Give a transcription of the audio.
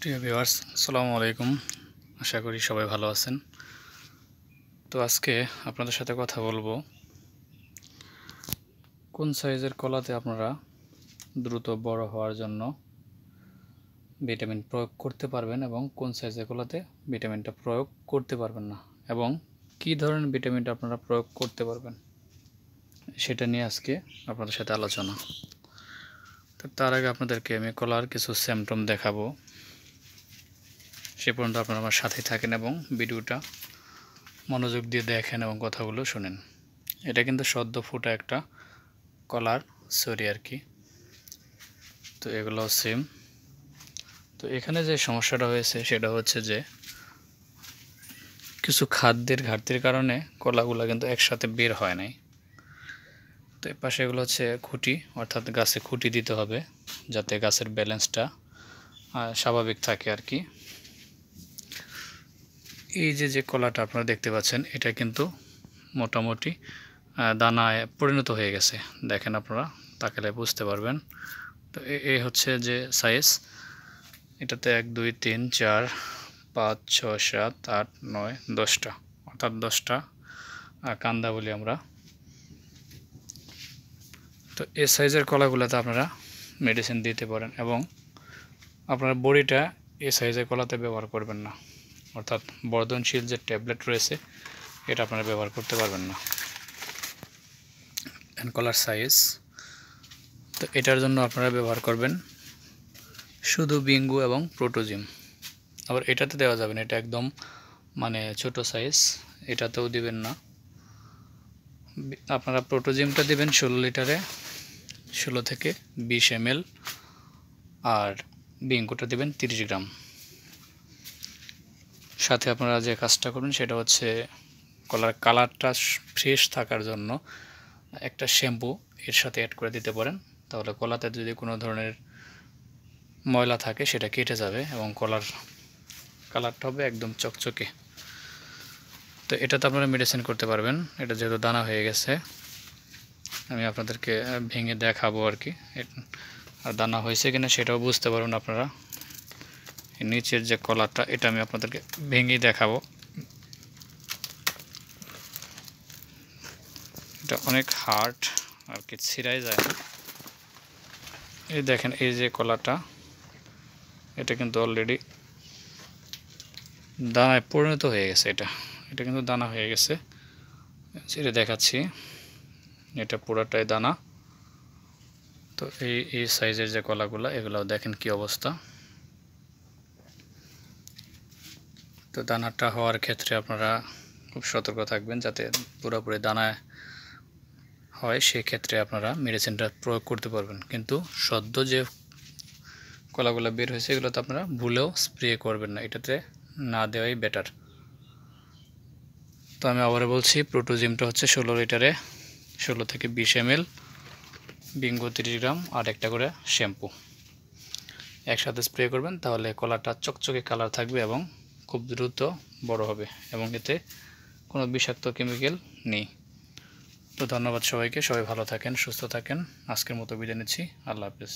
প্রিয় ভিউয়ার্স, আসসালামু আলাইকুম। আশা করি সবাই ভালো আছেন। তো আজকে আপনাদের সাথে কথা বলবো কোন সাইজের কলাতে আপনারা দ্রুত বড় হওয়ার জন্য ভিটামিন প্রয়োগ করতে পারবেন এবং কোন সাইজের কলাতে ভিটামিনটা প্রয়োগ করতে পারবেন না, এবং কী ধরনের ভিটামিনটা আপনারা প্রয়োগ করতে পারবেন সেটা নিয়ে আজকে আপনাদের সাথে আলোচনা। তো তার আগে আপনাদেরকে আমি কলার কিছু সিমটম দেখাবো। সে পর্যন্ত আপনারা আমার সাথেই থাকেন এবং ভিডিওটা মনোযোগ দিয়ে দেখেন এবং কথাগুলো শুনেন। এটা কিন্তু সদ্য ফোটা একটা কলার সরি আর কি। তো এগুলো সেম। তো এখানে যে সমস্যাটা হয়েছে সেটা হচ্ছে যে কিছু খাদ্যের ঘাটতির কারণে কলাগুলো কিন্তু একসাথে বের হয় নাই। তো এর পাশে এগুলো হচ্ছে খুঁটি, অর্থাৎ গাছে খুঁটি দিতে হবে যাতে গাছের ব্যালেন্সটা স্বাভাবিক থাকে আর কি। এই যে কলাটা আপনারা দেখতে পাচ্ছেন এটা কিন্তু মোটামুটি দানায় পরিণত হয়ে গেছে। দেখেন, আপনারা তাকালে বুঝতে পারবেন। তো এই হচ্ছে যে সাইজ, এটাতে 1 2 3 4 5 6 7 8 9 10টা, অর্থাৎ 10টা কান্দা বলি আমরা। তো এই সাইজের কলাগুলোতে আপনারা মেডিসিন দিতে পারেন এবং আপনার বড়িটা এই সাইজের কলাতে ব্যবহার করবেন না, অর্থাৎ বর্ধনশীল যে ট্যাবলেট রয়েছে এটা আপনারা ব্যবহার করতে পারবেন না। কলার সাইজ, তো এটার জন্য আপনারা ব্যবহার করবেন শুধু বিঙ্গু এবং প্রোটোজিম। আবার এটাতে দেওয়া যাবে না, এটা একদম ছোট সাইজ, এটাতেও দিবেন না। আপনারা প্রোটোজিমটা দিবেন 16 লিটারে 16 থেকে 20 ml, আর বিঙ্গুটা দিবেন 30 গ্রাম। সাথে আপনারা যে কাজটা করবেন সেটা হচ্ছে কলার কালারটা ফ্রেশ থাকার জন্য একটা শ্যাম্পু এর সাথে অ্যাড করে দিতে পারেন। তাহলে কলাতে যদি কোনো ধরনের ময়লা থাকে সেটা কেটে যাবে এবং কলার কালারটা হবে একদম চকচকে। তো এটাতে আপনারা মেডিসিন করতে পারবেন। এটা যেহেতু দানা হয়ে গেছে, আমি আপনাদেরকে ভেঙে দেখাবো আর কি, আর দানা হয়েছে কিনা সেটাও বুঝতে পারবেন আপনারা। নিচের যে কলারটা এটা আমি আপনাদেরকে ভেঙেই দেখাবো। এটা অনেক হার্ড আর কি, ছিঁড়াই যায় না। এই দেখেন, এই যে কলাটা এটা কিন্তু অলরেডি দানায় পরিণত হয়ে গেছে। এটা কিন্তু দানা হয়ে গেছে, ছিঁড়ে দেখাচ্ছি। এটা পুরোটাই দানা। তো এই সাইজের যে কলাগুলো এগুলো দেখেন কি অবস্থা। তো দানাটা হওয়ার ক্ষেত্রে আপনারা খুব সতর্ক থাকবেন যাতে পুরোপুরি দানায় হয়, সেক্ষেত্রে আপনারা মেডিসিনটা প্রয়োগ করতে পারবেন। কিন্তু সদ্য যে কলাগুলো বের হয়েছে এগুলোতে আপনারা ভুলেও স্প্রে করবেন না, এটাতে না দেওয়াই বেটার। তো আমি আবার বলছি, প্রোটোজিমটা হচ্ছে 16 লিটারে 16 থেকে 20 ml, বিঙ্গো 30 গ্রাম, আর একটা করে শ্যাম্পু একসাথে স্প্রে করবেন। তাহলে কলাটা চকচকে কালার থাকবে এবং খুব দ্রুত বড় হবে এবং এতে কোনো বিষাক্ত কেমিক্যাল নেই। তো ধন্যবাদ সবাইকে, সবাই ভালো থাকেন, সুস্থ থাকেন। আজকের মতো বিদায় নিচ্ছি। আল্লাহ হাফেজ।